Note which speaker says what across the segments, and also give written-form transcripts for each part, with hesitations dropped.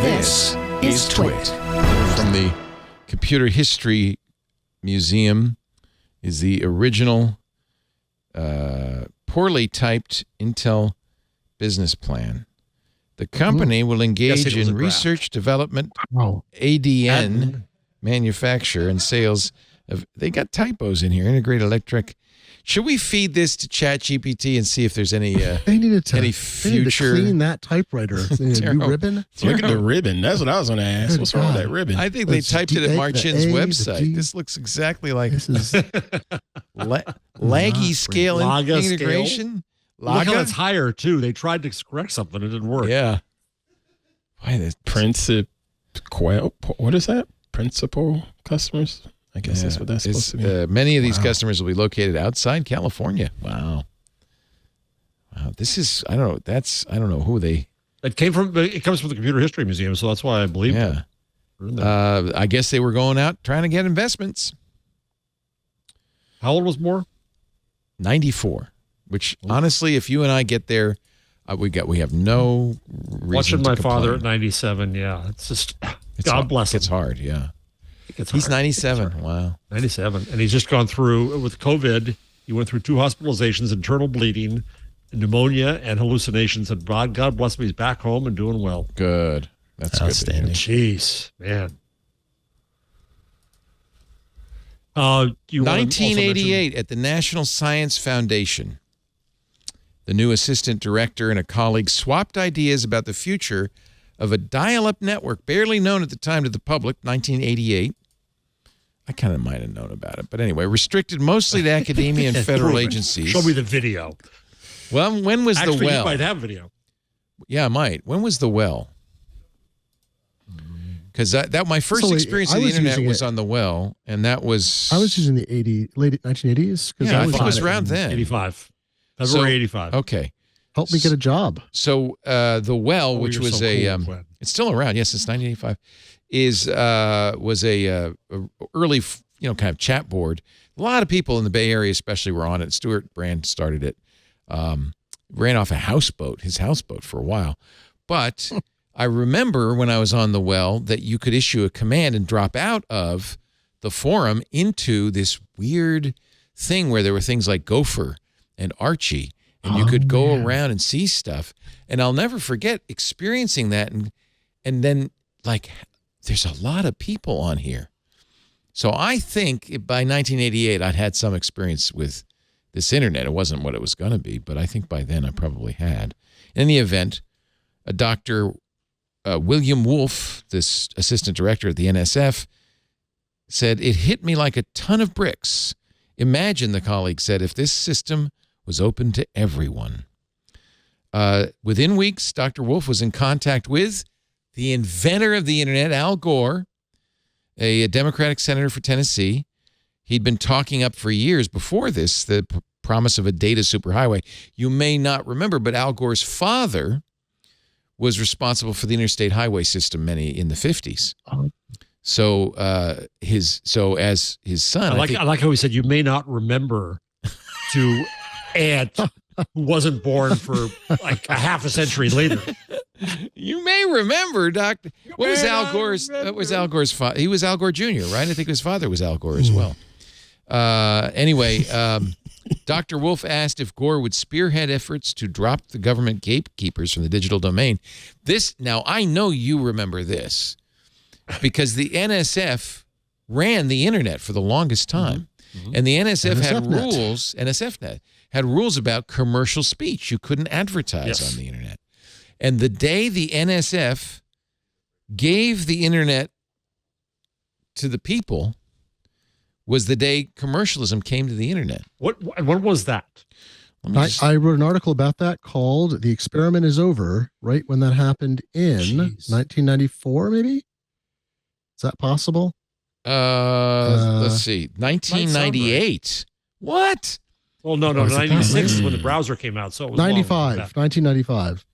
Speaker 1: This is TWiT. From the Computer History Museum is the original poorly typed Intel business plan. The company will engage in research, development, ADN, manufacture, and sales of. They got typos in here. Integrated electric. Should we feed this to ChatGPT and see if there's any any future?
Speaker 2: They need to clean that typewriter. New ribbon.
Speaker 3: Look at the ribbon. That's what I was going to ask. What's wrong with that ribbon?
Speaker 1: I think they typed it at Marchin's website. This looks exactly like this is laggy scale integration.
Speaker 4: Look how it's higher too. They tried to correct something, it didn't work.
Speaker 1: Yeah. Why this
Speaker 3: what is that? Principal customers? I guess that's what that's supposed to be.
Speaker 1: Many of these customers will be located outside California. Wow. This is I don't know who they.
Speaker 4: It comes from the Computer History Museum, so that's why I believe it.
Speaker 1: I guess they were going out trying to get investments.
Speaker 4: How old was Moore?
Speaker 1: 94. Which honestly, if you and I get there, we have no reason
Speaker 4: Watching
Speaker 1: to
Speaker 4: my
Speaker 1: complain.
Speaker 4: father at 97, it's just God bless him.
Speaker 1: It's hard, yeah.
Speaker 4: He's
Speaker 1: hard. 97. Wow.
Speaker 4: 97. And he's just gone through, with COVID, he went through 2 hospitalizations, internal bleeding, pneumonia, and hallucinations. And God bless him, he's back home and doing well.
Speaker 1: Good. That's outstanding.
Speaker 4: Jeez, man.
Speaker 1: 1988 at the National Science Foundation. The new assistant director and a colleague swapped ideas about the future of a dial-up network, barely known at the time to the public, 1988. I kind of might have known about it. But anyway, restricted mostly to academia and federal agencies.
Speaker 4: Show me the video.
Speaker 1: Well, when was the well?
Speaker 4: You might have video.
Speaker 1: Yeah, I might. When was the well? Because my first experience of the internet was on the well, and that was...
Speaker 2: I was using the late 1980s.
Speaker 1: Yeah, I think it was around then.
Speaker 4: 85. February 85.
Speaker 1: Okay.
Speaker 2: Helped me get a job.
Speaker 1: So the well, which was it's still around. Yes, it's 1985. Was a early kind of chat board. A lot of people in the Bay Area, especially, were on it. Stuart Brand started it. Ran off his houseboat for a while, but I remember when I was on the well that you could issue a command and drop out of the forum into this weird thing where there were things like Gopher and Archie, and you could go around and see stuff. And I'll never forget experiencing that. And then, like, there's a lot of people on here. So I think by 1988, I'd had some experience with this internet. It wasn't what it was going to be, but I think by then I probably had. In the event, a Dr. William Wulf, this assistant director at the NSF, said, "It hit me like a ton of bricks. Imagine," the colleague said, "if this system was open to everyone." Within weeks, Dr. Wulf was in contact with the inventor of the internet, Al Gore, a Democratic senator for Tennessee. He'd been talking up for years before this the promise of a data superhighway. You may not remember, but Al Gore's father was responsible for the interstate highway system in the 50s. So as his son,
Speaker 4: I like how he said, "You may not remember," to Ant, who wasn't born for like a half a century later.
Speaker 1: You may remember, Doctor. What was Al Gore's father? He was Al Gore Jr., right? I think his father was Al Gore as well. Anyway, Dr. Wulf asked if Gore would spearhead efforts to drop the government gatekeepers from the digital domain. Now, I know you remember this because the NSF ran the internet for the longest time. Mm-hmm. And the NSF had rules, NSF Net, had rules about commercial speech. You couldn't advertise on the internet. And the day the NSF gave the internet to the people was the day commercialism came to the internet.
Speaker 4: When was that?
Speaker 2: I wrote an article about that called "The Experiment is Over," right when that happened in 1994, maybe? Is that possible?
Speaker 1: Let's see. 1998. What?
Speaker 4: Well, no. 96 is when the browser came out. So it was
Speaker 2: 1995.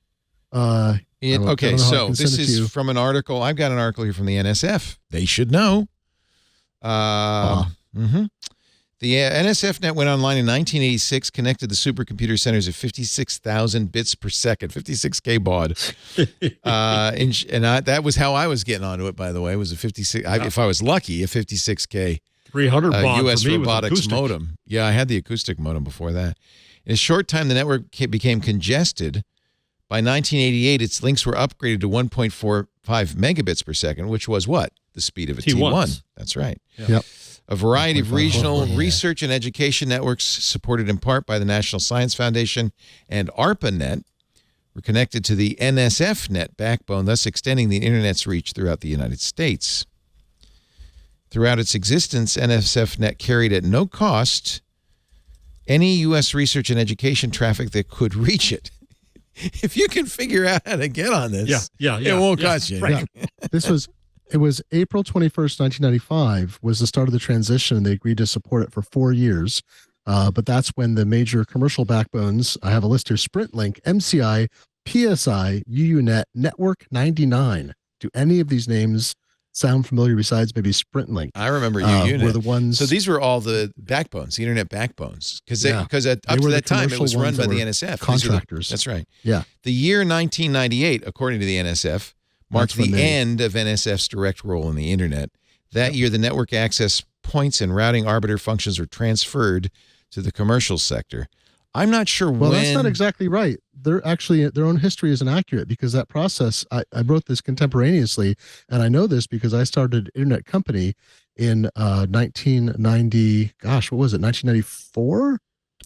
Speaker 1: Okay, so this is from an article. I've got an article here from the NSF. They should know. The NSF Net went online in 1986, connected the supercomputer centers at 56,000 bits per second, 56K baud. That was how I was getting onto it, by the way. It was a 56, if I was lucky, a 56K
Speaker 4: 300 baud
Speaker 1: U.S.
Speaker 4: for me
Speaker 1: robotics modem. Yeah, I had the acoustic modem before that. In a short time, the network became congested. By 1988, its links were upgraded to 1.45 megabits per second, which was what? The speed of a T1. That's right.
Speaker 2: Yep.
Speaker 1: A variety of regional research and education networks, supported in part by the National Science Foundation and ARPANET, were connected to the NSF Net backbone, thus extending the Internet's reach throughout the United States. Throughout its existence, NSF Net carried at no cost any U.S. research and education traffic that could reach it. If you can figure out how to get on this, it won't cost you.
Speaker 2: Right. It was April 21st, 1995 was the start of the transition, and they agreed to support it for 4 years. But that's when the major commercial backbones, I have a list here, SprintLink, MCI, PSI, UUNet, Network 99. Do any of these names sound familiar besides maybe SprintLink?
Speaker 1: I remember UUNet.
Speaker 2: Were the ones.
Speaker 1: So these were all the backbones, the internet backbones, because up to that time it was run by the NSF.
Speaker 2: Contractors.
Speaker 1: That's right.
Speaker 2: Yeah.
Speaker 1: The year 1998, according to the NSF, marked the end of NSF's direct role in the internet. That year, the network access points and routing arbiter functions were transferred to the commercial sector. I'm not sure when.
Speaker 2: Well, that's not exactly right. They're actually, their own history isn't accurate, because that process, I wrote this contemporaneously, and I know this because I started an internet company in 1990, gosh, what was it, 1994?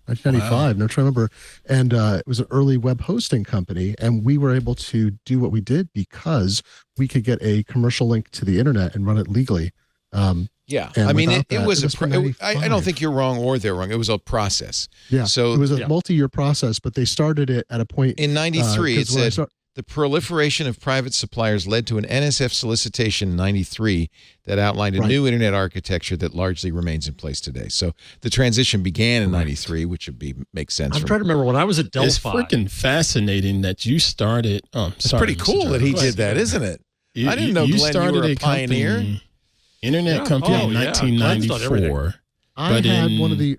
Speaker 2: 1995,
Speaker 1: Wow.
Speaker 2: no, I'm trying to remember. And it was an early web hosting company, and we were able to do what we did because we could get a commercial link to the internet and run it legally.
Speaker 1: Yeah, I mean, it was I don't think you're wrong or they're wrong. It was a process.
Speaker 2: Yeah,
Speaker 1: so
Speaker 2: it was a multi-year process, but they started it at a point
Speaker 1: in '93. It said the proliferation of private suppliers led to an NSF solicitation in '93 that outlined a new internet architecture that largely remains in place today. So the transition began in '93, which would makes sense.
Speaker 4: I'm trying to remember when I was at Delphi.
Speaker 3: It's freaking fascinating that you started.
Speaker 1: It's pretty cool that he did that, isn't it? I didn't know, Glenn, you were a pioneer.
Speaker 3: Internet company in 1994.
Speaker 2: I had one of the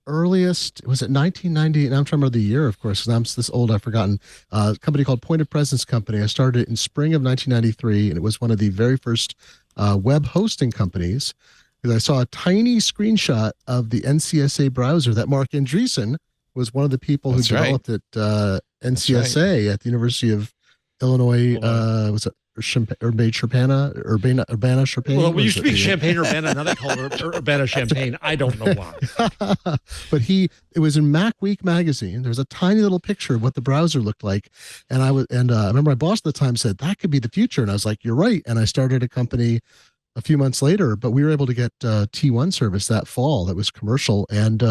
Speaker 2: earliest, was it 1990? And I'm trying to remember the year, of course, because I'm this old, I've forgotten. A company called Point of Presence Company. I started it in spring of 1993, and it was one of the very first web hosting companies, because I saw a tiny screenshot of the NCSA browser that Mark Andreessen was one of the people who developed it, NCSA at the University of Illinois. Was it Urbana-Champaign.
Speaker 4: Well, we used to be Champaign-Urbana, now they call it Urbana-Champaign. I don't know why.
Speaker 2: But it was in Mac Week magazine. There was a tiny little picture of what the browser looked like. And I remember my boss at the time said, that could be the future. And I was like, you're right. And I started a company a few months later, but we were able to get T1 service that fall that was commercial, and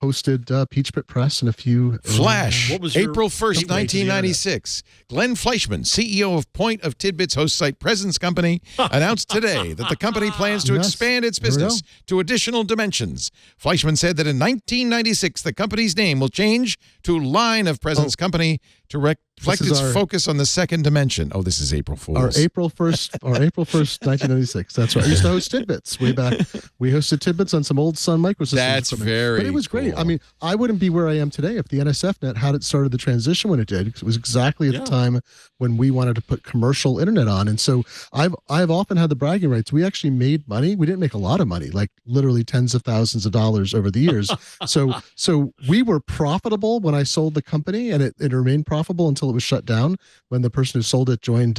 Speaker 2: hosted Peachpit Press and a few.
Speaker 1: Flash, April 1st, 1996. Glenn Fleishman, CEO of Point of Tidbit's host site Presence Company, announced today that the company plans to expand its business to additional dimensions. Fleishman said that in 1996, the company's name will change to Line of Presence Company to reflect its focus on the second dimension. Oh, this is April Fool's.
Speaker 2: Our April 1st, 1996. That's right. I used to host Tidbits way back. We hosted Tidbits on some old Sun Microsystems.
Speaker 1: That's very
Speaker 2: But it was great.
Speaker 1: cool.
Speaker 2: I mean, I wouldn't be where I am today if the NSF Net hadn't started the transition when it did, because it was exactly at the time when we wanted to put commercial internet on. And so I've often had the bragging rights. We actually made money. We didn't make a lot of money, like literally tens of thousands of dollars over the years. So we were profitable when I sold the company, and it remained profitable until it was shut down when the person who sold it joined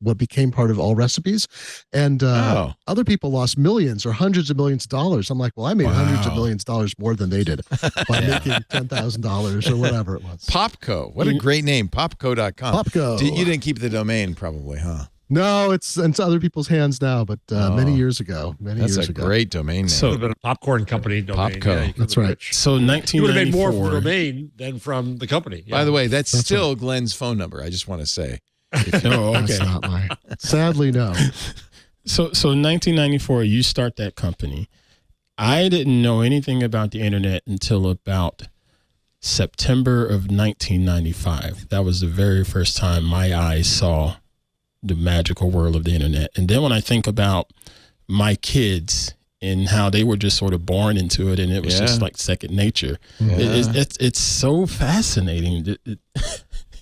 Speaker 2: what became part of All Recipes. And other people lost millions or hundreds of millions of dollars. I'm like, well, I made hundreds of millions of dollars more than they did by making $10,000 or whatever it was.
Speaker 1: Popco. What a great name. Popco.com.
Speaker 2: Popco.
Speaker 1: You didn't keep the domain probably, huh?
Speaker 2: No, it's in other people's hands now, but many years ago.
Speaker 1: That's a great domain name.
Speaker 4: So, it would have been a popcorn company domain.
Speaker 1: Popco.
Speaker 4: Yeah,
Speaker 2: that's right.
Speaker 3: So 1994.
Speaker 4: You would have made more from the domain than from the company. Yeah.
Speaker 1: By the way, that's still Glenn's phone number. I just want to say.
Speaker 2: That's not mine. Sadly, no.
Speaker 3: So 1994, you start that company. I didn't know anything about the internet until about September of 1995. That was the very first time my eyes saw the magical world of the internet. And then when I think about my kids and how they were just sort of born into it, and it was just like second nature. It's so fascinating.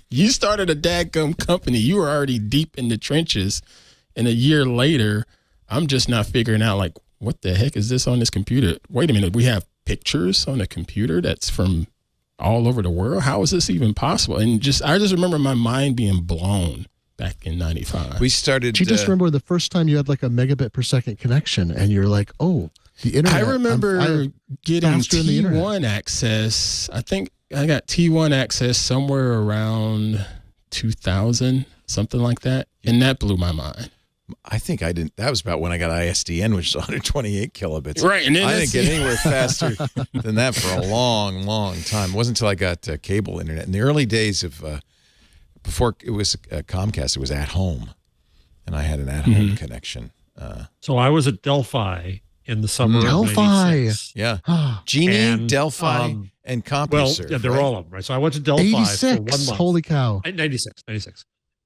Speaker 3: You started a dadgum company. You were already deep in the trenches, and a year later, I'm just not figuring out, like, what the heck is this on this computer? Wait a minute, we have pictures on a computer that's from all over the world? How is this even possible? And I just remember my mind being blown back in 95.
Speaker 1: We started.
Speaker 2: Do you just remember the first time you had like a megabit per second connection and you're like, oh, the internet.
Speaker 3: I remember getting T1 access. I think I got T1 access somewhere around 2000, something like that. And that blew my mind.
Speaker 1: I think I didn't. That was about when I got ISDN, which is 128 kilobits.
Speaker 3: Right. And then
Speaker 1: I didn't get anywhere faster than that for a long, long time. It wasn't until I got cable internet. In the early days of, before it was Comcast, it was at home. And I had an at home connection.
Speaker 4: So I was at Delphi in the summer of
Speaker 2: Delphi.
Speaker 4: 96.
Speaker 1: Yeah. Genie,
Speaker 4: And,
Speaker 1: Delphi, and CompuServe.
Speaker 4: Well, yeah, they're all of them, right? So I went to Delphi for 1
Speaker 2: 86.
Speaker 4: month.
Speaker 2: Holy cow.
Speaker 4: 96.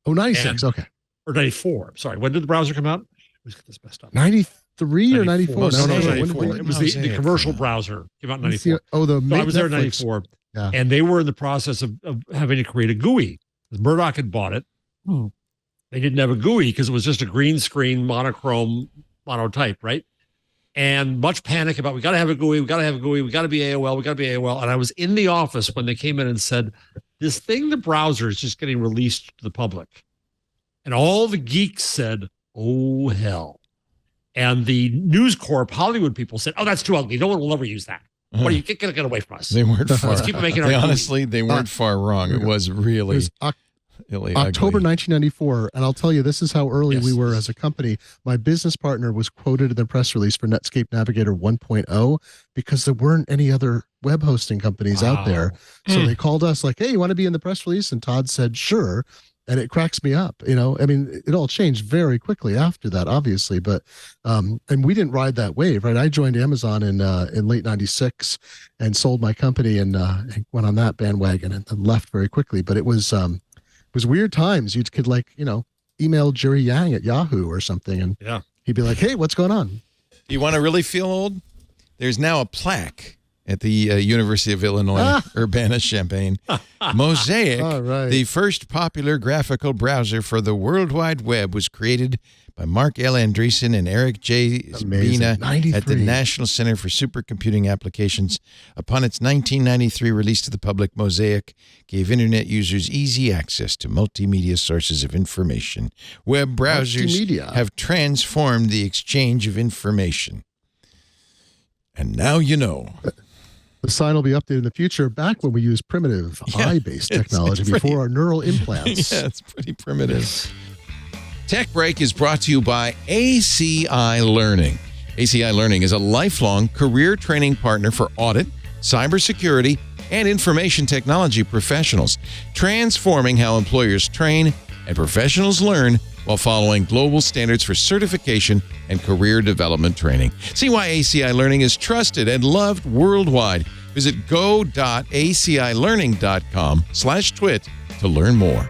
Speaker 2: Oh, 96. Okay.
Speaker 4: Or 94. Sorry. When did the browser come out? Let's get this messed up.
Speaker 2: 93 or 94?
Speaker 1: No,
Speaker 4: No,
Speaker 1: no,
Speaker 4: no,
Speaker 1: no,
Speaker 4: 94.
Speaker 1: when did
Speaker 4: It was the
Speaker 1: Mosaic
Speaker 4: commercial
Speaker 1: come out?
Speaker 4: browser. Came out in 94.
Speaker 2: Oh, the
Speaker 4: So I was there in
Speaker 2: Netflix.
Speaker 4: 94.
Speaker 2: Yeah.
Speaker 4: And they were in the process of having to create a GUI. Murdoch had bought it. They didn't have a GUI because it was just a green screen, monochrome, monotype, right? And much panic about, we got to have a GUI, we got to have a GUI, we got to be AOL, we got to be AOL. And I was in the office when they came in and said, this thing, the browser, is just getting released to the public. And all the geeks said, oh, hell. And the News Corp Hollywood people said, oh, that's too ugly. No one will ever use that. What are you get away from us?
Speaker 1: They weren't far.
Speaker 4: Let's keep making our
Speaker 1: Honestly, they weren't far wrong. It was really
Speaker 2: October 1994, and I'll tell you, this is how early we were as a company. My business partner was quoted in the press release for Netscape Navigator 1.0 because there weren't any other web hosting companies out there. So they called us like, hey, you want to be in the press release? And Todd said, sure. And it cracks me up, I mean, it all changed very quickly after that, obviously, but, and we didn't ride that wave, right? I joined Amazon in late 96 and sold my company and went on that bandwagon and left very quickly. But it was weird times. You could email Jerry Yang at Yahoo or something. And he'd be like, hey, what's going on?
Speaker 1: You want to really feel old? There's now a plaque at the University of Illinois, Urbana-Champaign. Mosaic, the first popular graphical browser for the World Wide Web, was created by Mark L. Andreessen and Eric J. Zbina at the National Center for Supercomputing Applications. Upon its 1993 release to the public, Mosaic gave Internet users easy access to multimedia sources of information. Web browsers have transformed the exchange of information. And now you know.
Speaker 2: The sign will be updated in the future, back when we used primitive eye-based technology before our neural implants.
Speaker 1: Yeah, it's pretty primitive. Tech Break is brought to you by ACI Learning. ACI Learning is a lifelong career training partner for audit, cybersecurity, and information technology professionals, transforming how employers train and professionals learn while following global standards for certification and career development training. See why ACI Learning is trusted and loved worldwide. Visit go.acilearning.com/twit to learn more.